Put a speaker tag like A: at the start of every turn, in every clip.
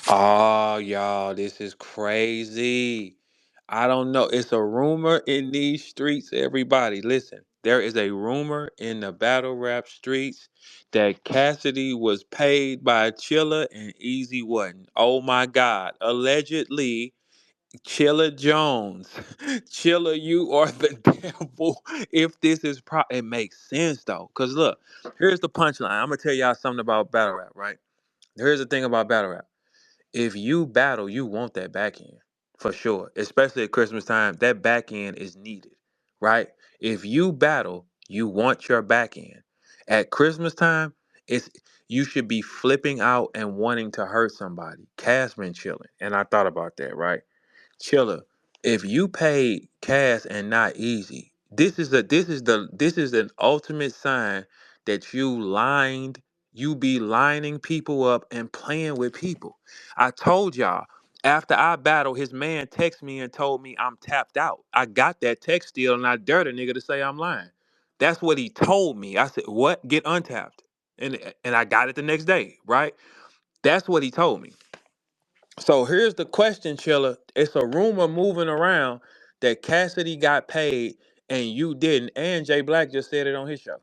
A: Oh, y'all, this is crazy. I don't know. It's a rumor in these streets, everybody. Listen, there is a rumor in the battle rap streets that Cassidy was paid by Chilla and Eazy wasn't. Oh my God. Allegedly, Chilla Jones. Chilla, you are the devil. If this is it makes sense though. Cause look, here's the punchline. I'm gonna tell y'all something about battle rap, right? Here's the thing about battle rap. If you battle, you want that back end for sure. Especially at Christmas time, that back end is needed, right? If you battle, you want your back end. At Christmas time, it's you should be flipping out and wanting to hurt somebody. Cass been chilling, and I thought about that, right? Chiller, if you pay Cass and not Easy, this is an ultimate sign that you be lining people up and playing with people. I told y'all, after I battle, his man texted me and told me I'm tapped out. I got that text still and I dare the nigga to say I'm lying. That's what he told me. I said, what? Get untapped. And I got it the next day, right? That's what he told me. So here's the question, Chilla. It's a rumor moving around that Cassidy got paid and you didn't. And Jay Black just said it on his show.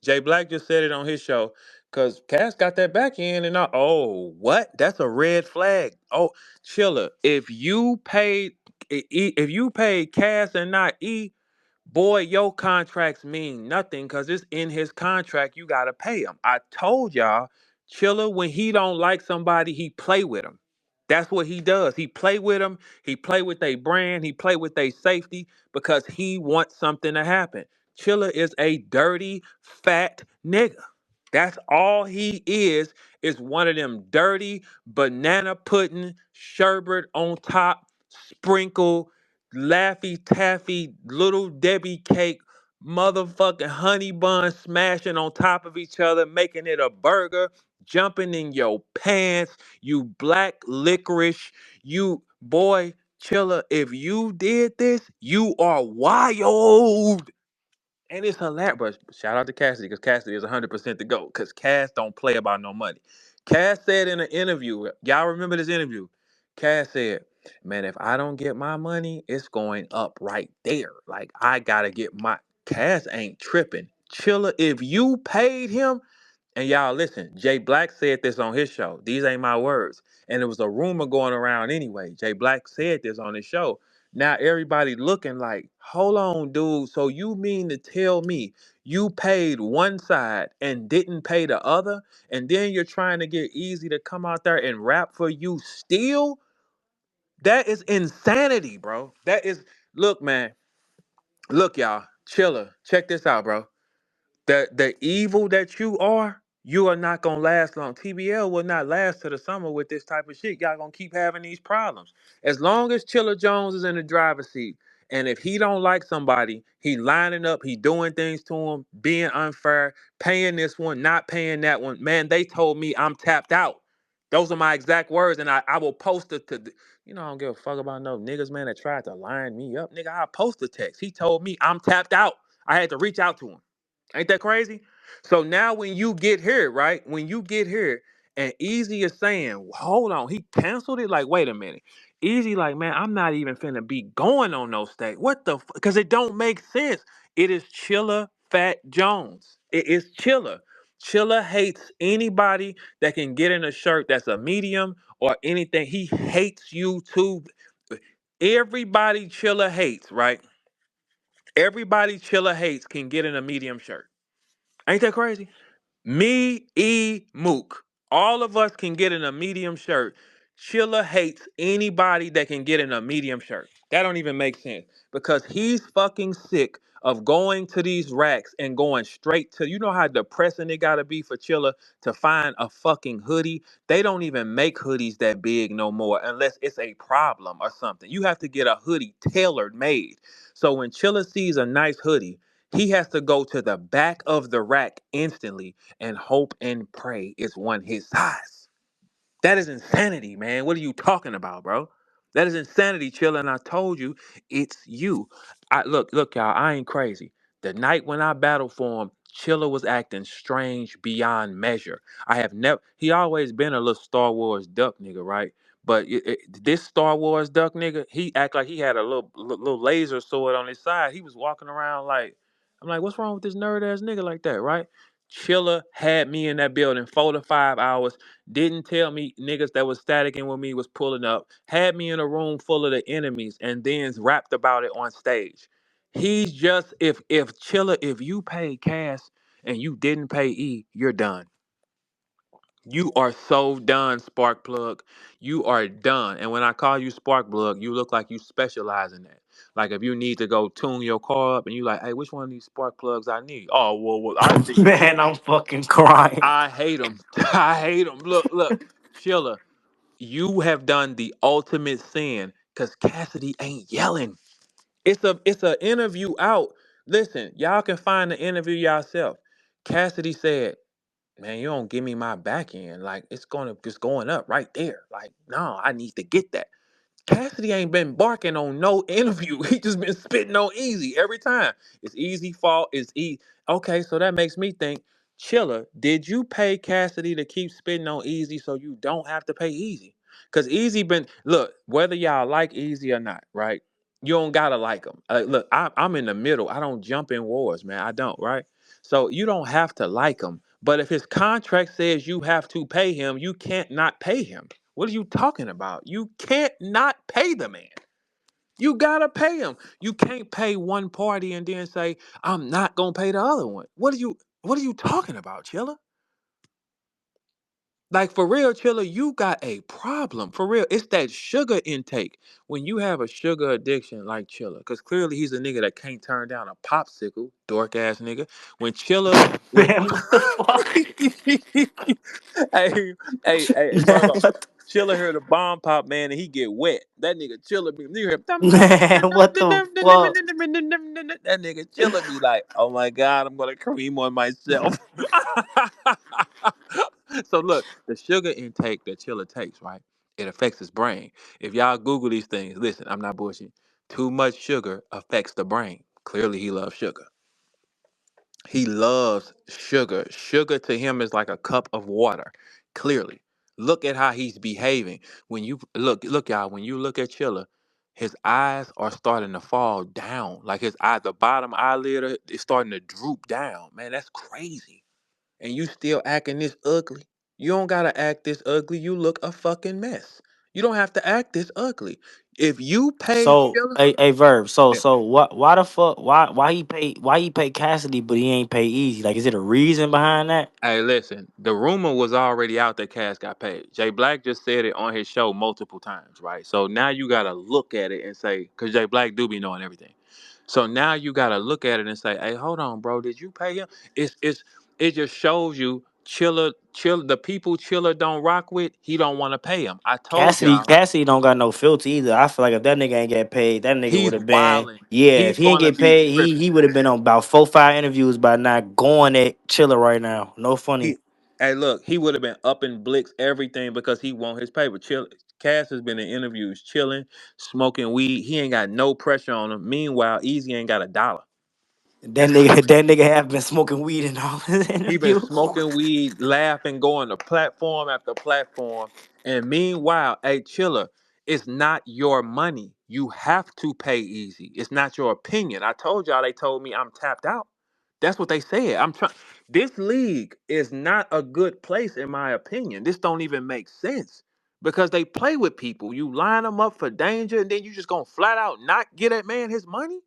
A: Jay Black just said it on his show because Cass got that back end and oh, what? That's a red flag. Oh, Chilla, if you paid Cass and not E, boy, your contracts mean nothing because it's in his contract. You gotta pay him. I told y'all, Chilla, when he don't like somebody, he play with them. That's what he does. He play with them. He play with their brand. He play with their safety because he wants something to happen. Chilla is a dirty, fat nigga. That's all he is one of them dirty banana pudding sherbet on top, sprinkle Laffy Taffy, Little Debbie cake, motherfucking honey bun smashing on top of each other, making it a burger, jumping in your pants, you black licorice, you boy, Chiller, if you did this, you are wild. And it's hilarious. But shout out to Cassidy because Cassidy is 100% the GOAT because Cass don't play about no money. Cass said in an interview, y'all remember this interview? Cass said, man, if I don't get my money, it's going up right there. Like, I got to get my. Cass ain't tripping. Chilla, if you paid him, and y'all listen, Jay Black said this on his show. These ain't my words. And it was a rumor going around anyway. Jay Black said this on his show. Now everybody looking like, hold on, dude. So you mean to tell me you paid one side and didn't pay the other? And then you're trying to get Easy to come out there and rap for you still? That is insanity, bro. That is, look, man. Look, y'all. Chiller. Check this out, bro. The evil that you are not gonna last long. TBL will not last to the summer with this type of shit. Y'all gonna keep having these problems. As long as Chilla Jones is in the driver's seat, and if he don't like somebody, he lining up, he doing things to him, being unfair, paying this one, not paying that one. Man, they told me I'm tapped out. Those are my exact words, and I will post it to I don't give a fuck about no niggas, man, that tried to line me up. Nigga, I post the text. He told me I'm tapped out. I had to reach out to him. Ain't that crazy? So now when you get here, right? When you get here, and Easy is saying, hold on, he canceled it. Like, wait a minute. Easy, like, man, I'm not even finna be going on no stage. What the because it don't make sense. It is Chilla Fat Jones. It is Chilla. Chilla hates anybody that can get in a shirt that's a medium or anything. He hates you too. Everybody Chilla hates, right? Everybody Chilla hates can get in a medium shirt. Ain't that crazy? Me, Mook. All of us can get in a medium shirt. Chilla hates anybody that can get in a medium shirt. That don't even make sense because he's fucking sick of going to these racks and going straight to. You know how depressing it gotta be for Chilla to find a fucking hoodie. They don't even make hoodies that big no more unless it's a problem or something. You have to get a hoodie tailored made. So when Chilla sees a nice hoodie, he has to go to the back of the rack instantly and hope and pray it's one his size. That is insanity, man. What are you talking about, bro? That is insanity, Chill. And I told you, it's you. Look, y'all. I ain't crazy. The night when I battled for him, Chilla was acting strange beyond measure. I have never. He always been a little Star Wars duck nigga, right? But this Star Wars duck nigga, he act like he had a little laser sword on his side. He was walking around like, I'm like, what's wrong with this nerd ass nigga like that, right? Chilla had me in that building 4 to 5 hours. Didn't tell me niggas that was staticking with me was pulling up. Had me in a room full of the enemies, and then rapped about it on stage. He's just if Chilla, if you paid Cass and you didn't pay E, you're done. You are so done, Sparkplug. You are done. And when I call you Sparkplug, you look like you specialize in that. Like if you need to go tune your car up and you like, hey, which one of these spark plugs I need? Oh, well I see.
B: Man, I'm fucking crying.
A: I hate them. I hate them. Look, Chilla, you have done the ultimate sin because Cassidy ain't yelling. It's a interview out. Listen, y'all can find the interview yourself. Cassidy said, man, you don't give me my back end. Like it's going up right there. Like, no, I need to get that. Cassidy ain't been barking on no interview. He just been spitting on Easy every time. It's Easy fault. It's easy. Okay, so that makes me think, Chilla, did you pay Cassidy to keep spitting on Easy so you don't have to pay Easy? Cause Easy been look, whether y'all like Easy or not, right? You don't gotta like him. Look, I'm in the middle. I don't jump in wars, man. I don't, right? So you don't have to like him. But if his contract says you have to pay him, you can't not pay him. What are you talking about? You can't not pay the man. You gotta pay him. You can't pay one party and then say, I'm not gonna pay the other one. What are you talking about, Chilla? Like for real, Chilla, you got a problem. For real. It's that sugar intake. When you have a sugar addiction like Chilla, because clearly he's a nigga that can't turn down a popsicle, dork ass nigga. When Chilla, when
B: Man,
A: he
B: what the fuck?
A: hey,
B: Man,
A: Virgo.
B: what
A: Chilla hear the bomb pop, man, and he get wet. That nigga Chilla be you hear
B: man, what the fuck?
A: that nigga Chilla be like, oh my god, I'm gonna cream on myself. So look, the sugar intake that Chilla takes, right? It affects his brain. If y'all Google these things, listen, I'm not bullshit. Too much sugar affects the brain. Clearly, he loves sugar. He loves sugar. Sugar to him is like a cup of water. Clearly. Look at how he's behaving. When you look, y'all, when you look at Chilla, his eyes are starting to fall down. Like his eye, the bottom eyelid is starting to droop down. Man, that's crazy. And you still acting this ugly. You don't gotta act this ugly. You look a fucking mess. You don't have to act this ugly. If you pay
B: So,
A: Chilla,
B: a verb. So, why the fuck? Why he pay Cassidy, but he ain't pay Easy? Like, is it a reason behind that?
A: hey, listen, the rumor was already out that Cass got paid. Jay Black just said it on his show multiple times, right? So now you gotta look at it and say, because Jay Black do be knowing everything. So now you gotta look at it and say, hey, hold on, bro, did you pay him? It just shows you Chilla, the people Chilla don't rock with, he don't want to pay him. I told
B: Cassidy,
A: y'all,
B: Cassidy don't got no filter either. I feel like if that nigga ain't get paid, that nigga would
A: he's
B: have been.
A: wilding.
B: Yeah, if
A: He's
B: he ain't
A: gonna
B: get
A: be
B: paid, he
A: tripping.
B: would have been on about 4, 5 interviews by not going at Chiller right now. No funny.
A: He, hey, look, he would have been up in Blix everything because he want his paper. Chill. Cass has been in interviews, chilling, smoking weed. He ain't got no pressure on him. Meanwhile, Easy ain't got a dollar.
B: That
A: That's
B: nigga,
A: crazy.
B: that nigga have been smoking weed in all his
A: He been
B: interviews.
A: smoking weed, laughing, going to platform after platform. And meanwhile, hey, Chiller, it's not your money. You have to pay Easy. It's not your opinion. I told y'all they told me I'm tapped out. That's what they said. I'm trying. This league is not a good place, in my opinion. This don't even make sense because they play with people. You line them up for danger, and then you just gonna flat out not get that man his money.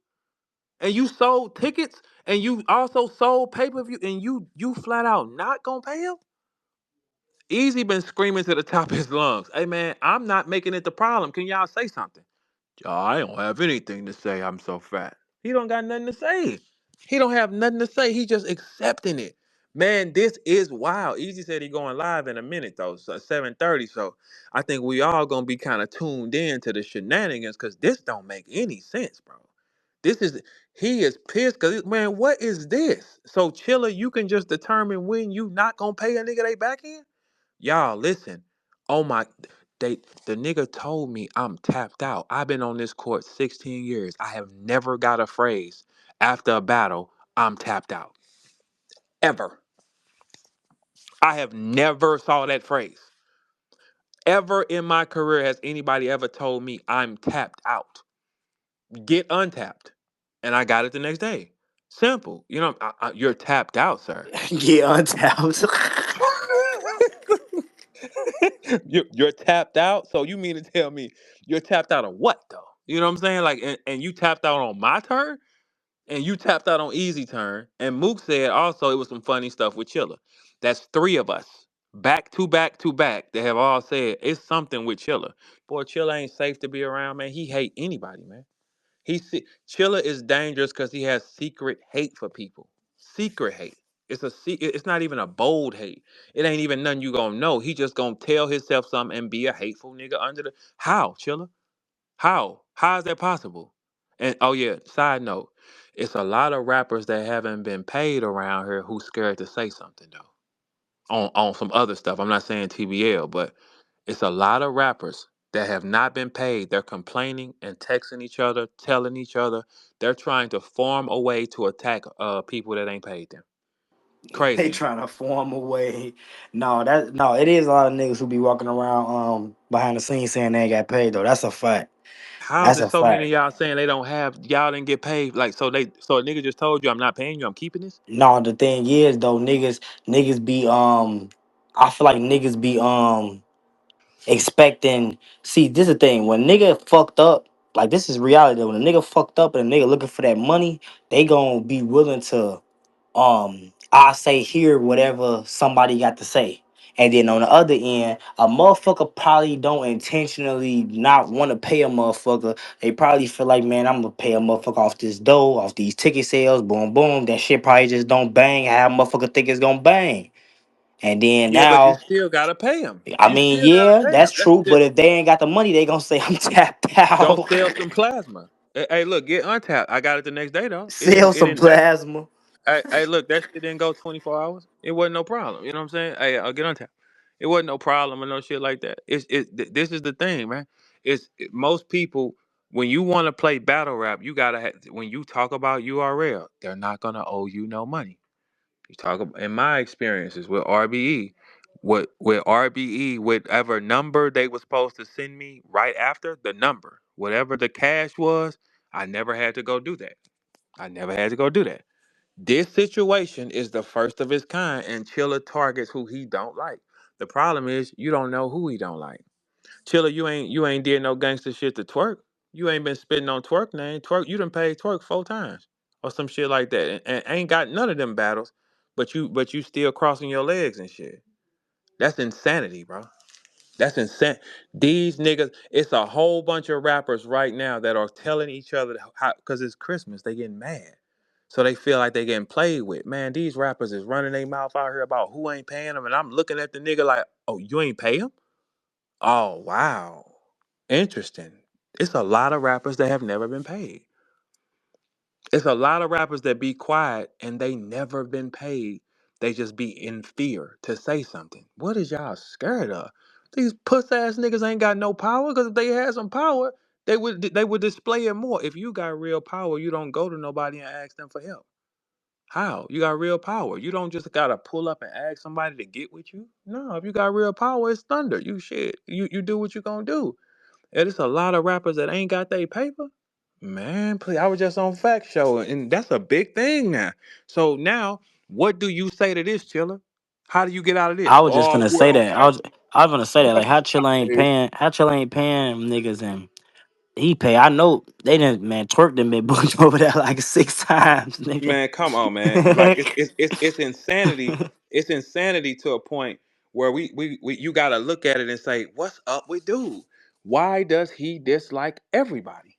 A: And you sold tickets, and you also sold pay per view, and you flat out not gonna pay him. Easy been screaming to the top of his lungs. Hey man, I'm not making it the problem. Can y'all say something? I don't have anything to say. I'm so fat. He don't got nothing to say. He don't have nothing to say. He just accepting it. Man, this is wild. Easy said he going live in a minute though, so 7:30. So I think we all gonna be kind of tuned in to the shenanigans because this don't make any sense, bro. This is he is pissed because man, what is this? So Chilla, you can just determine when you not gonna pay a nigga they back in. Y'all, listen. Oh my, they the nigga told me I'm tapped out. I've been on this court 16 years. I have never got a phrase after a battle. I'm tapped out. ever. I have never saw that phrase. Ever in my career has anybody ever told me I'm tapped out? Get untapped. And I got it the next day. Simple. You're tapped out, sir.
B: Yeah, untapped.
A: You're tapped out. So you mean to tell me you're tapped out of what though? You know what I'm saying? Like, and you tapped out on my turn, and you tapped out on Easy turn. And Mook said also it was some funny stuff with Chilla. That's three of us back to back to back that have all said it's something with Chilla. Boy, Chilla ain't safe to be around, man. He hate anybody, man. Chilla is dangerous because he has secret hate for people. Secret hate. It's not even a bold hate. It ain't even nothing you gonna know. He just gonna tell himself something and be a hateful nigga under the. How, Chilla? How? How is that possible? And oh yeah, side note, it's a lot of rappers that haven't been paid around here who scared to say something though. On some other stuff. I'm not saying TBL, but it's a lot of rappers that have not been paid. They're complaining and texting each other, telling each other. They're trying to form a way to attack people that ain't paid them.
B: They
A: Crazy.
B: trying to form a way. No, it is a lot of niggas who be walking around behind the scenes saying they ain't got paid though. That's a fact.
A: How is
B: That's
A: it
B: a
A: so many
B: fact.
A: of y'all saying they don't have y'all didn't get paid? Like so a nigga just told you I'm not paying you, I'm keeping this?
B: No, the thing is though, niggas be I feel like niggas be expecting. See, this is the thing. When nigga fucked up, like this is reality though. When a nigga fucked up and a nigga looking for that money, they gonna be willing to I say hear whatever somebody got to say. And then on the other end, a motherfucker probably don't intentionally not want to pay a motherfucker. They probably feel like, man, I'm gonna pay a motherfucker off this dough, off these ticket sales, boom, boom. That shit probably just don't bang how a motherfucker think it's gonna bang. And then
A: Yeah, but you
B: now,
A: still gotta pay him.
B: I
A: You
B: mean,
A: still gotta
B: yeah,
A: pay him.
B: that's true. But if they ain't got the money, they gonna say I'm tapped
A: Go
B: out.
A: sell some plasma. Hey, look, get untapped. I got it the next day though.
B: Sell
A: It
B: some
A: didn't that
B: plasma.
A: Hey, look, that shit didn't go 24 hours. It wasn't no problem. You know what I'm saying? Hey, I'll get on tap. It wasn't no problem or no shit like that. This is the thing, man. Most people when you want to play battle rap, you gotta when you talk about URL, they're not gonna owe you no money. You talk about in my experiences with RBE, with RBE, whatever number they was supposed to send me right after the number, whatever the cash was, I never had to go do that. I never had to go do that. This situation is the first of its kind, and Chilla targets who he don't like. The problem is you don't know who he don't like. Chilla, you ain't did no gangster shit to Twerk. You ain't been spitting on Twerk name. Twerk, you done paid Twerk 4 times or some shit like that, and ain't got none of them battles. But you still crossing your legs and shit. That's insanity, bro. That's insane. These niggas, it's a whole bunch of rappers right now that are telling each other how, because it's Christmas, they getting mad. So they feel like they getting played with. Man, these rappers is running their mouth out here about who ain't paying them. And I'm looking at the nigga like, oh, you ain't pay him? Oh, wow. Interesting. It's a lot of rappers that have never been paid. It's a lot of rappers that be quiet and they never been paid. They just be in fear to say something. What is y'all scared of? These puss ass niggas ain't got no power. Because if they had some power, they would display it more. If you got real power, you don't go to nobody and ask them for help. How? You got real power. You don't just gotta pull up and ask somebody to get with you. No, if you got real power, it's thunder. You shit. You do what you gonna do. And it's a lot of rappers that ain't got their paper. Man, please, I was just on Fact Show, and that's a big thing now. So now, what do you say to this, Chiller? How do you get out of
B: I
A: this?
B: was just
A: Oh,
B: gonna
A: you were
B: say that. I was gonna say that. Like
A: unpaid.
B: How Chilla ain't paying them niggas and he pay. I know they didn't man twerk them been booked over there like 6 times, nigga.
A: Man, come on, man. Like it's insanity. It's insanity to a point where we you gotta look at it and say, what's up with dude? Why does he dislike everybody?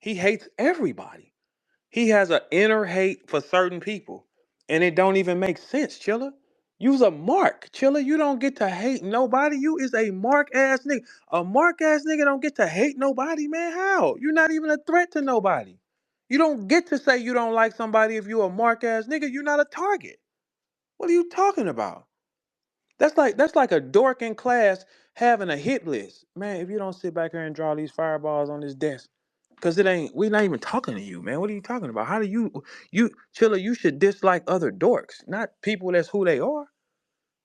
A: He hates everybody. He has an inner hate for certain people, and it don't even make sense, Chilla. You's a mark, Chilla. You don't get to hate nobody. You is a mark ass nigga. A mark ass nigga don't get to hate nobody, man. How? You're not even a threat to nobody. You don't get to say you don't like somebody if you a mark ass nigga. You're not a target. What are you talking about? That's like a dork in class having a hit list. Man, if you don't sit back here and draw these fireballs on this desk, Cause it ain't. We not even talking to you, man. What are you talking about? How do you Chilla? You should dislike other dorks, not people that's who they are.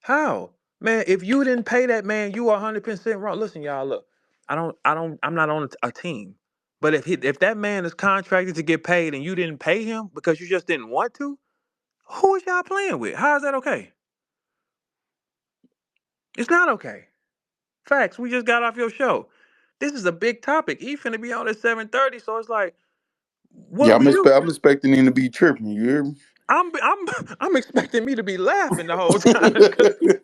A: How, man? If you didn't pay that man, you are 100% wrong. Listen, y'all. Look, I'm not on a team. But if that man is contracted to get paid and you didn't pay him because you just didn't want to, who is y'all playing with? How is that okay? It's not okay. Facts. We just got off your show. This is a big topic. He finna be on at 7:30, so it's like, what
C: Yeah,
A: do we do?
C: I'm expecting him to be tripping. You hear me?
A: I'm expecting me to be laughing the whole time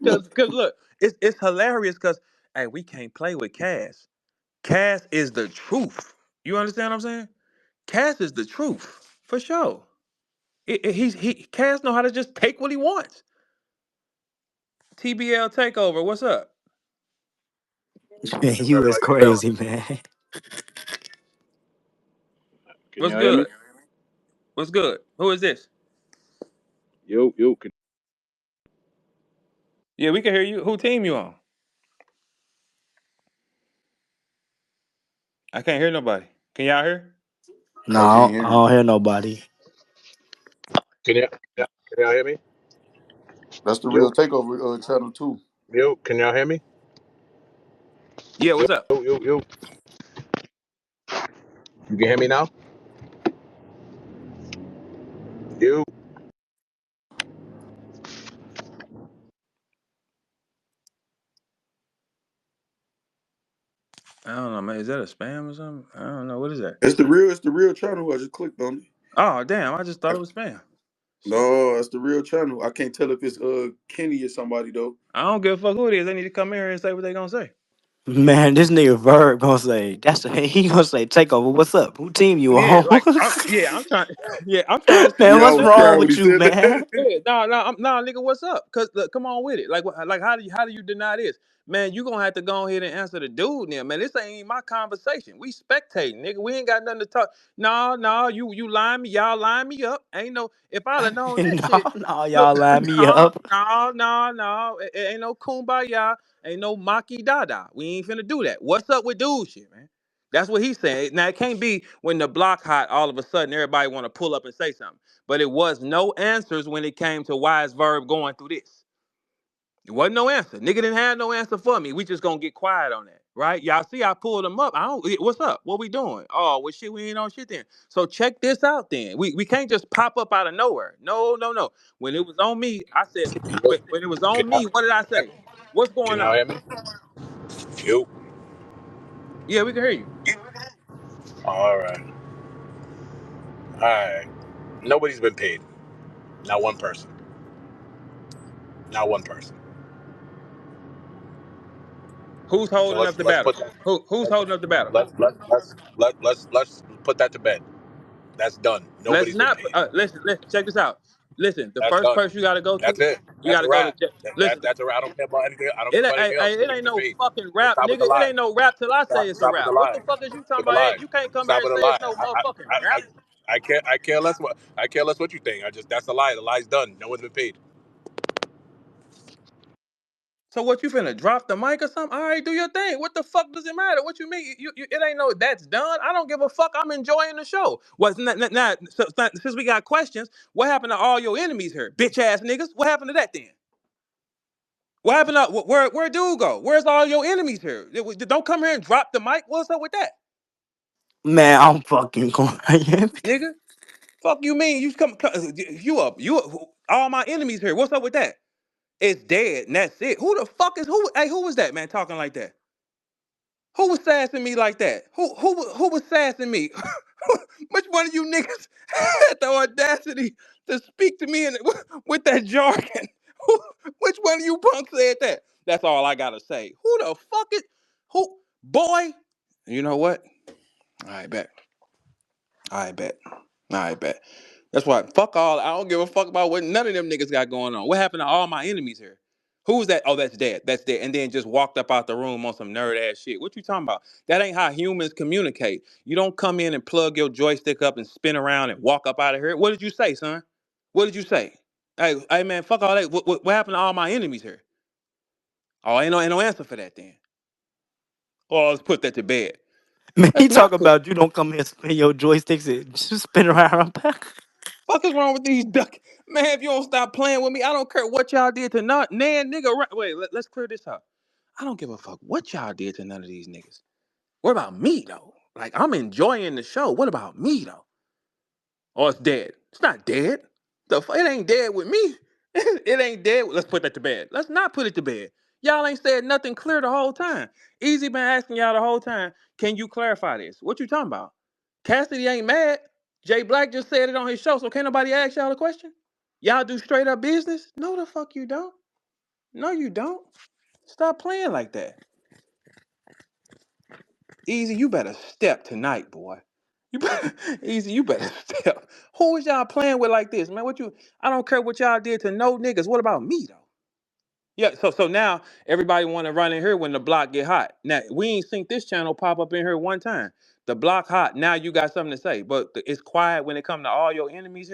A: because look, it's hilarious because hey, we can't play with Cass. Cass is the truth. You understand what I'm saying? Cass is the truth for sure. Cass know how to just take what he wants. TBL takeover. What's up?
B: Man,
D: What's
B: you was
D: everybody doing?
B: crazy, man.
D: Can
A: What's
D: y'all hear me?
A: good? What's good? Who is this?
D: Yo, yo,
A: Yeah, we can hear you. Who team you on? I can't hear nobody. Can y'all hear?
C: I can't
B: No,
C: hear
B: I
C: him.
B: don't hear nobody.
D: can y'all hear me?
C: That's the
D: Yo,
C: real takeover channel too.
D: yo, can y'all hear me?
A: Yeah,
D: Yo,
A: what's up?
D: yo. You can hear me now? Yo,
A: I don't know, man. Is that a spam or something? I don't know. What is that?
C: It's the real channel. I just clicked on it.
A: Oh, damn. I just thought
C: I,
A: it was spam. Shit.
C: no, that's the real channel. I can't tell if it's Kenny or somebody though.
A: I don't give a fuck who it is. They need to come here and say what they gonna say.
B: Man, this nigga Verb gonna say he gonna say takeover. What's up? Who team you
A: Yeah,
B: on?
A: like, I'm trying. Yeah, I'm trying to see.
B: Man,
C: Yeah, I
B: what's
C: was
B: wrong
C: crying when he
B: with you,
C: said
B: man?
C: that.
A: Yeah, nigga, what's up? Cause look, come on with it. Like, how do you deny this, man? You gonna have to go ahead and answer the dude, now, man. This ain't even my conversation. We spectating, nigga. We ain't got nothing to talk. No, no, you line me, y'all line me up. Ain't no. If I'd have known that
B: No,
A: shit,
B: no,
A: look,
B: y'all line me
A: no,
B: up.
A: no. It ain't no kumbaya. Ain't no maki dada. We ain't finna do that. What's up with dude shit, man? That's what he's saying. Now it can't be when the block hot. All of a sudden, everybody want to pull up and say something. But it was no answers when it came to why is Verb going through this. It wasn't no answer. Nigga didn't have no answer for me. We just gonna get quiet on that, right? Y'all see, I pulled him up. I don't. What's up? What we doing? Oh, well, shit, we ain't on shit then. So check this out. Then we can't just pop up out of nowhere. No, no, no. When it was on me, I said.
D: yo,
A: When it was
D: can
A: on
D: y'all,
A: me, what did I say? What's
D: can
A: going
D: y'all
A: on?
D: hear me? Yo,
A: Yeah, we can hear you.
D: all right, all right. Nobody's been paid. Not one person. Not one person.
A: Who's
D: So
A: holding up the
D: let's
A: battle?
D: put that.
A: Who's
D: Let's
A: holding up the battle?
D: let's put that to bed. That's done.
A: Let's
D: Nobody's been
A: not.
D: paid.
A: Listen. Check this out. Listen, the
D: That's
A: first
D: done.
A: person you got to go
D: That's
A: to,
D: it.
A: you got
D: That's a
A: to go to.
D: wrap.
A: Listen,
D: That's a wrap. I don't care about anything. I don't care
A: it
D: about anything else.
A: it
D: Nobody's
A: ain't
D: been
A: no
D: paid.
A: fucking
D: So
A: rap,
D: stop with
A: nigga.
D: the
A: It
D: lie.
A: ain't no rap till I say it's a
D: Stop with
A: rap.
D: the
A: What
D: lie.
A: the fuck is you talking
D: With the
A: about? Hey,
D: lie.
A: you can't come here
D: Stop
A: and
D: with the
A: say
D: lie.
A: it's no motherfucking rap.
D: I care less what I care less what you think. I just that's a lie. The lie's done. No one's been paid.
A: So what you finna drop the mic or something? All right, do your thing. What the fuck does it matter? What you mean? It ain't no that's done. I don't give a fuck. I'm enjoying the show. What's not, since we got questions? What happened to all your enemies here, bitch ass niggas? What happened to that then? What happened to where dude go? Where's all your enemies here? Don't come here and drop the mic. What's up with that,
B: Man, I'm fucking crying.
A: nigga? Fuck you mean all my enemies here? What's up with that? It's dead and that's it. Who the fuck is who? Hey, who was that man talking like that? Who was sassing me like that? Who was sassing me? Which one of you niggas had the audacity to speak to me with that jargon? Which one of you punks said that? That's all I gotta say. Who the fuck is who? Boy, you know what? I bet. I bet. I bet. That's why. Fuck all. I don't give a fuck about what none of them niggas got going on. What happened to all my enemies here? Who was that? Oh, that's dead. That's dead. And then just walked up out the room on some nerd ass shit. What you talking about? That ain't how humans communicate. You don't come in and plug your joystick up and spin around and walk up out of here. What did you say, son? What did you say? Hey man, fuck all that. What happened to all my enemies here? Oh, ain't no answer for that then. Oh, let's put that to bed.
B: Man, he
A: That's
B: talk
A: not cool.
B: about you don't come here spin your joysticks and just spin around back.
A: Fuck is wrong with these duck? Man, if you don't stop playing with me, I don't care what y'all did to not nan nigga. Wait, let's clear this up. I don't give a fuck what y'all did to none of these niggas. What about me though? Like I'm enjoying the show. What about me though? Oh, it's dead. It's not dead. It ain't dead with me. It ain't dead. Let's put that to bed. Let's not put it to bed. Y'all ain't said nothing clear the whole time. Easy been asking y'all the whole time. Can you clarify this? What you talking about? Cassidy ain't mad. Jay Black just said it on his show, so can't nobody ask y'all a question? Y'all do straight up business? No, the fuck you don't. No, you don't. Stop playing like that. Easy, you better step tonight, boy. You better, Easy, you better step. Who is y'all playing with like this, man? What you? I don't care what y'all did to no niggas. What about me though? Yeah. So now everybody want to run in here when the block get hot. Now we ain't seen this channel pop up in here one time. The block hot. Now you got something to say, but it's quiet when it come to all your enemies.